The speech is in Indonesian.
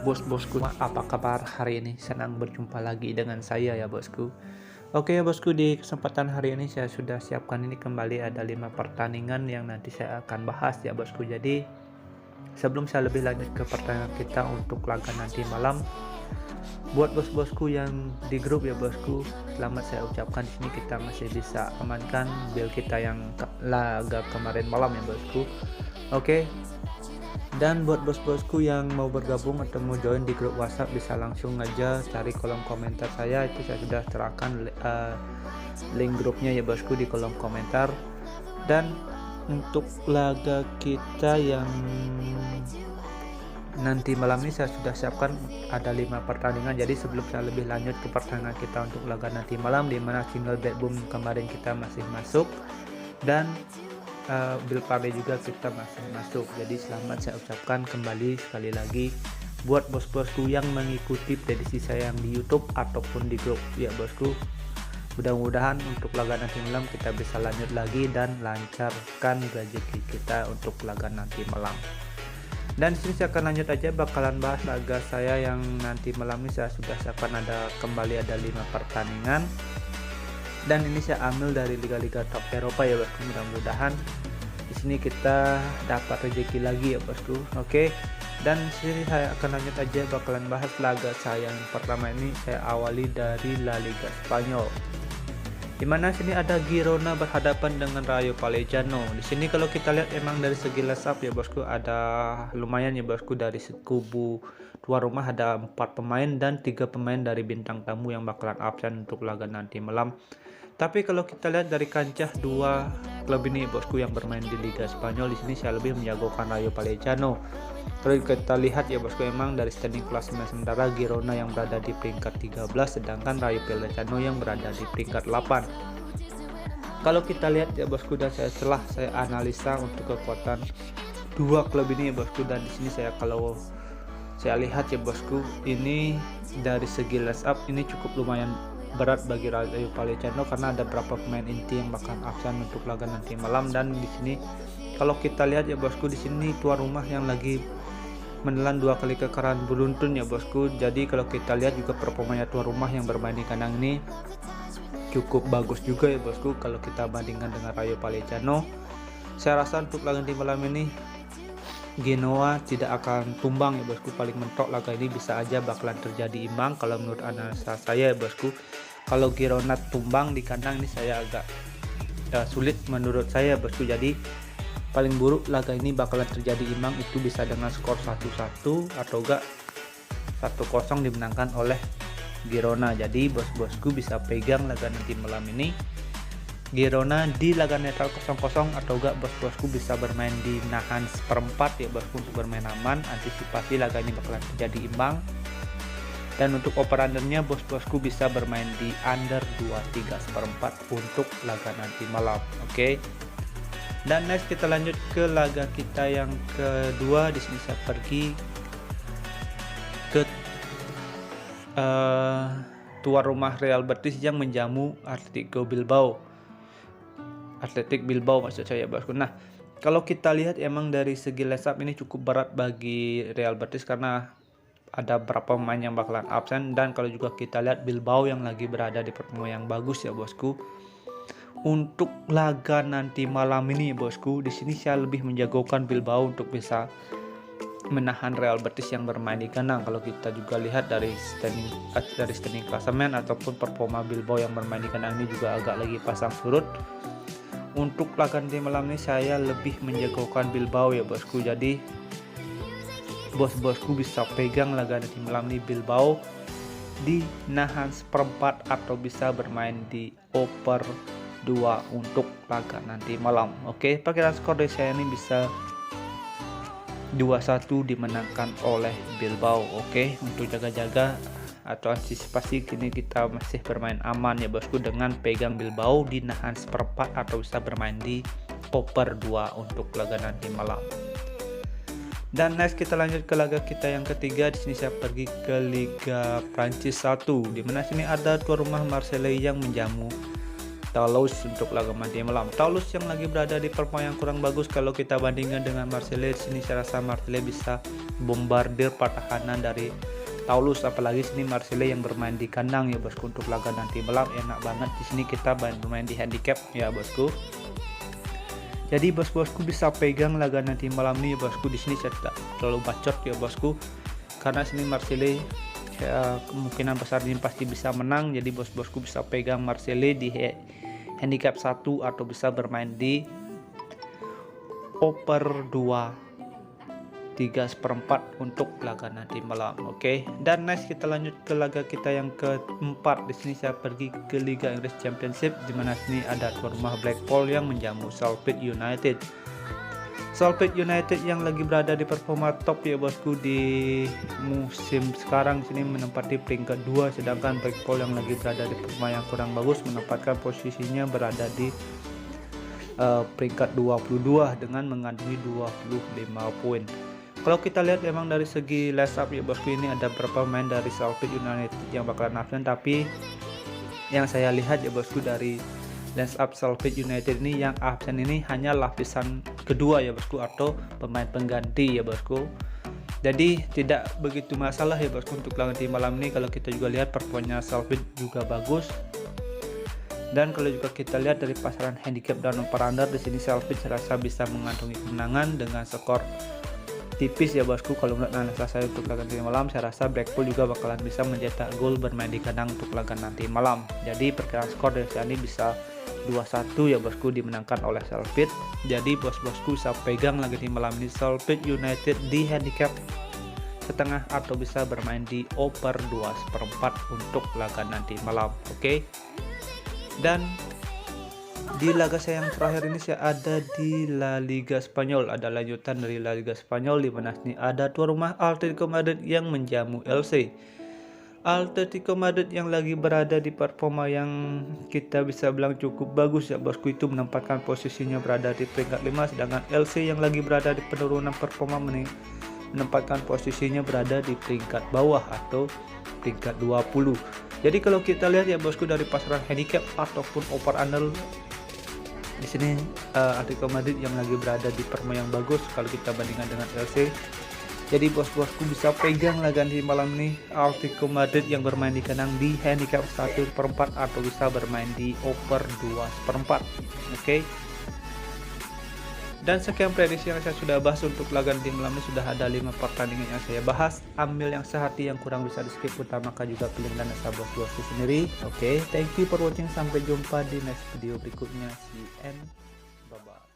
Bos-bosku, apa kabar hari ini? Senang berjumpa lagi dengan saya ya bosku. Oke ya bosku, di kesempatan hari ini saya sudah siapkan ini kembali ada 5 pertandingan yang nanti saya akan bahas ya bosku. Jadi sebelum saya lebih lanjut ke pertandingan kita untuk laga nanti malam, buat bos-bosku yang di grup ya bosku, selamat saya ucapkan di sini kita masih bisa amankan build kita yang laga kemarin malam ya bosku. Oke. Dan buat bos-bosku yang mau bergabung atau mau join di grup WhatsApp, bisa langsung aja cari kolom komentar saya, itu saya sudah serahkan link grupnya ya bosku di kolom komentar. Dan untuk laga kita yang nanti malam ini saya sudah siapkan ada 5 pertandingan. Jadi sebelum saya lebih lanjut ke pertandingan kita untuk laga nanti malam, dimana single bad boom kemarin kita masih masuk dan build party juga kita masih masuk. Jadi selamat saya ucapkan kembali sekali lagi buat bos-bosku yang mengikuti prediksi saya yang di YouTube ataupun di grup ya bosku. Mudah-mudahan untuk laga nanti malam kita bisa lanjut lagi dan lancarkan rezeki kita untuk laga nanti malam. Dan di sini saya akan lanjut aja, bakalan bahas laga saya yang nanti malam ini. Saya sudah siapkan kembali ada 5 pertandingan. Dan ini saya ambil dari liga-liga top Eropa ya bosku. Mudah-mudahan di sini kita dapat rezeki lagi ya bosku. Oke. Dan di sini saya akan lanjut aja, bakalan bahas laga saya yang pertama ini. Saya awali dari La Liga Spanyol. Dimana sini ada Girona berhadapan dengan Rayo Vallecano. Di sini kalau kita lihat emang dari segi line-up ya bosku, ada lumayan ya bosku. Dari kubu tuan rumah ada 4 pemain dan 3 pemain dari bintang tamu yang bakalan absen untuk laga nanti malam. Tapi kalau kita lihat dari kancah dua klub ini bosku yang bermain di Liga Spanyol, di sini saya lebih menjagokan Rayo Vallecano. Kalau kita lihat ya bosku, emang dari standing klasemen sementara Girona yang berada di peringkat 13, sedangkan Rayo Vallecano yang berada di peringkat 8. Kalau kita lihat ya bosku, dan setelah saya analisa untuk kekuatan dua klub ini ya bosku, dan di sini kalau saya lihat ya bosku, ini dari segi line up ini cukup lumayan berat bagi Rayo Vallecano karena ada beberapa pemain inti yang bakal absen untuk laga nanti malam. Dan di sini kalau kita lihat ya bosku, di sini tuan rumah yang lagi menelan 2 kali kekalahan beruntun ya bosku. Jadi kalau kita lihat juga performanya tuan rumah yang bermain di kandang ini cukup bagus juga ya bosku kalau kita bandingkan dengan Rayo Vallecano. Saya rasa untuk laga nanti malam ini Genoa tidak akan tumbang ya bosku. Paling mentok laga ini bisa aja bakalan terjadi imbang kalau menurut analisa saya ya bosku. Kalau Girona tumbang di kandang ini saya agak sulit menurut saya bosku. Jadi paling buruk laga ini bakalan terjadi imbang, itu bisa dengan skor 1-1 atau enggak 1-0 dimenangkan oleh Girona. Jadi bos-bosku bisa pegang laga nanti malam ini Girona di laga netral 0-0, atau enggak bos-bosku bisa bermain di nahan seperempat ya bosku untuk bermain aman, antisipasi laga ini bakalan terjadi imbang. Dan untuk over-undernya bos-bosku bisa bermain di under 23 seperempat untuk laga nanti malam. Oke. Dan next kita lanjut ke laga kita yang kedua. Di sini saya pergi ke tuan rumah Real Betis yang menjamu Atletico Bilbao. Athletic Bilbao maksud saya bosku. Nah, kalau kita lihat emang dari segi line up ini cukup berat bagi Real Betis karena ada beberapa pemain yang bakalan absen. Dan kalau juga kita lihat Bilbao yang lagi berada di performa yang bagus ya bosku. Untuk laga nanti malam ini bosku, di sini saya lebih menjagokan Bilbao untuk bisa menahan Real Betis yang bermain di kandang. Kalau kita juga lihat dari standing klasemen ataupun performa Bilbao yang bermain di kandang ini juga agak lagi pasang surut. Untuk laga nanti malam ini saya lebih menjagokan Bilbao ya bosku. Jadi bos-bosku bisa pegang laga nanti malam ini Bilbao di nahan seperempat atau bisa bermain di over 2 untuk laga nanti malam. Oke, perkiraan skor dari saya ini bisa 2-1 dimenangkan oleh Bilbao. Oke, untuk jaga-jaga atau antisipasi kini kita masih bermain aman ya bosku dengan pegang Bilbao di nahan seperempat atau bisa bermain di over 2 untuk laga nanti malam. Dan next kita lanjut ke laga kita yang ketiga. Di sini saya pergi ke Liga Prancis 1, di mana sini ada tuan rumah Marseille yang menjamu Toulouse untuk laga nanti malam. Toulouse yang lagi berada di performa yang kurang bagus kalau kita bandingkan dengan Marseille. Sini saya rasa Marseille bisa bombardir pertahanan dari Toulouse, apalagi sini Marseille yang bermain di kandang ya bosku. Untuk laga nanti malam enak banget di sini kita bermain di handicap ya bosku. Jadi bos-bosku bisa pegang laga nanti malam nih ya bosku. Di sini saya tidak terlalu bacot ya bosku, karena sini Marseille kemungkinan besar ini pasti bisa menang. Jadi bos-bosku bisa pegang Marseille di handicap 1 atau bisa bermain di over 3/4 untuk laga nanti malam. Oke. Dan next kita lanjut ke laga kita yang keempat. Di sini saya pergi ke Liga Inggris Championship, di mana sini ada tuan rumah Blackpool yang menjamu Sheffield United. Sheffield United yang lagi berada di performa top ya bosku di musim sekarang, sini menempati peringkat 2, sedangkan Blackpool yang lagi berada di performa yang kurang bagus menempatkan posisinya berada di peringkat 22 dengan mengantongi 25 poin. Kalau kita lihat memang dari segi line up ya bosku, ini ada beberapa pemain dari Sheffield United yang bakalan absen, tapi yang saya lihat ya bosku dari line up Sheffield United ini yang absen ini hanya lapisan kedua ya bosku, atau pemain pengganti ya bosku. Jadi tidak begitu masalah ya bosku untuk laga di malam ini. Kalau kita juga lihat performanya Sheffield juga bagus. Dan kalau juga kita lihat dari pasaran handicap dan over under, di sini Sheffield saya rasa bisa mengantongi kemenangan dengan skor tipis ya bosku. Kalau menurut analisa saya untuk laga nanti malam, saya rasa Blackpool juga bakalan bisa mencetak gol bermain di kandang untuk laga nanti malam. Jadi perkiraan skor dari saya ini bisa 2-1 ya bosku, dimenangkan oleh Sheffield. Jadi bos-bosku bisa pegang lagi di malam ini Sheffield United di handicap setengah atau bisa bermain di over 2/4 untuk laga nanti malam. Oke. Dan di laga saya yang terakhir ini saya ada di La Liga Spanyol, ada lanjutan dari La Liga Spanyol, di mana sini ada tuan rumah Atletico Madrid yang menjamu LC. Atletico Madrid yang lagi berada di performa yang kita bisa bilang cukup bagus ya bosku, itu menempatkan posisinya berada di peringkat 5, sedangkan LC yang lagi berada di penurunan performa menempatkan posisinya berada di peringkat bawah atau peringkat 20. Jadi kalau kita lihat ya bosku dari pasaran handicap ataupun over under, di sini Atletico Madrid yang lagi berada di performa yang bagus kalau kita bandingkan dengan LC. Jadi bos-bosku bisa pegang laga di malam ini Atletico Madrid yang bermain di kandang di handicap 1/4 atau bisa bermain di over 2/4. Oke. Dan sekian prediksi yang saya sudah bahas untuk laga di malam ini. Sudah ada 5 pertandingan yang saya bahas. Ambil yang sehati, yang kurang bisa di skip, utamakan juga pilih dan asal bos-bosku sendiri. Oke, thank you for watching. Sampai jumpa di next video berikutnya. See you and bye bye.